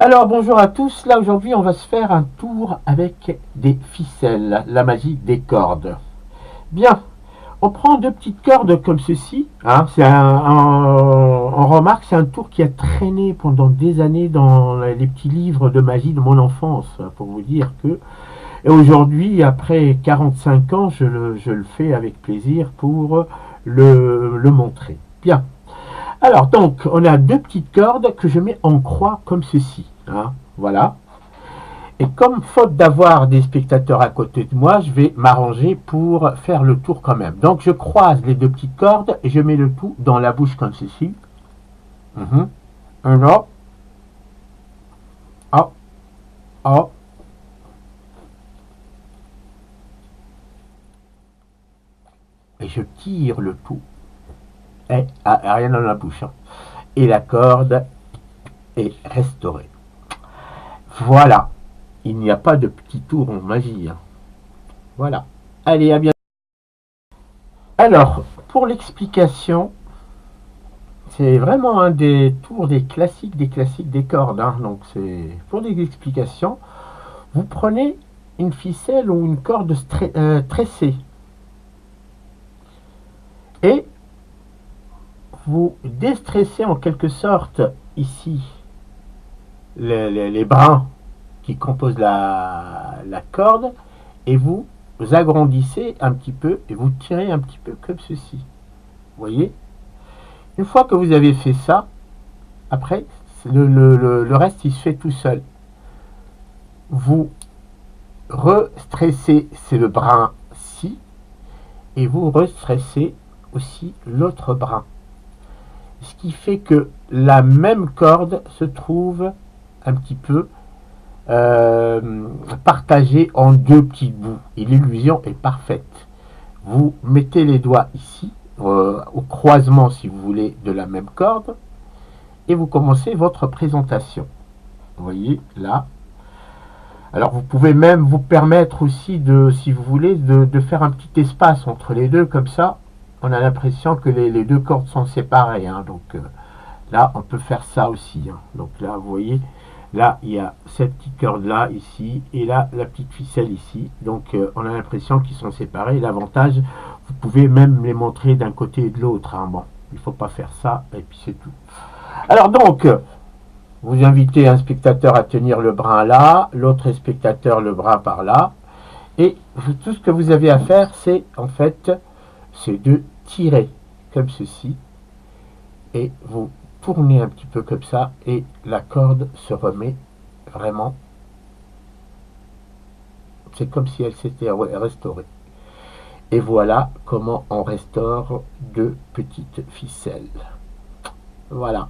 Alors bonjour à tous, là aujourd'hui on va se faire un tour avec des ficelles, la magie des cordes. Bien, on prend deux petites cordes comme ceci, hein, on remarque c'est un tour qui a traîné pendant des années dans les petits livres de magie de mon enfance, pour vous dire que... Et aujourd'hui, après 45 ans, je le fais avec plaisir pour le montrer. Bien. Alors donc, on a deux petites cordes que je mets en croix comme ceci. Hein, voilà. Et comme faute d'avoir des spectateurs à côté de moi, je vais m'arranger pour faire le tour quand même. Donc je croise les deux petites cordes et je mets le tout dans la bouche comme ceci. Un là. Ah, ah. Et je tire le tout. Et rien dans la bouche. Hein. Et la corde est restaurée. Voilà. Il n'y a pas de petit tour en magie. Hein. Voilà. Allez, à bientôt. Alors, pour l'explication, c'est vraiment un des tours des classiques des cordes. Hein. Donc, c'est pour des explications. Vous prenez une ficelle ou une corde tressée et vous déstressez en quelque sorte ici les brins qui composent la corde et vous agrandissez un petit peu et vous tirez un petit peu comme ceci. Vous voyez? Une fois que vous avez fait ça, après, le reste, il se fait tout seul. Vous restressez, c'est le brin-ci, et vous restressez aussi l'autre brin. Ce qui fait que la même corde se trouve un petit peu partagée en deux petits bouts. Et l'illusion est parfaite. Vous mettez les doigts ici, au croisement, si vous voulez, de la même corde, et vous commencez votre présentation. Vous voyez, là. Alors, vous pouvez même vous permettre aussi, si vous voulez, de faire un petit espace entre les deux, comme ça, on a l'impression que les deux cordes sont séparées. Hein, donc, là, on peut faire ça aussi. Hein. Donc là, vous voyez, là, il y a cette petite corde-là, ici, et là, la petite ficelle ici. Donc, on a l'impression qu'ils sont séparés. L'avantage, vous pouvez même les montrer d'un côté et de l'autre. Hein. Bon, il ne faut pas faire ça, et puis c'est tout. Alors donc, vous invitez un spectateur à tenir le brin là, l'autre spectateur le brin par là, et tout ce que vous avez à faire, c'est en fait, c'est de tirer comme ceci, et vous tournez un petit peu comme ça, et la corde se remet vraiment, c'est comme si elle s'était restaurée. Et voilà comment on restaure deux petites ficelles. Voilà.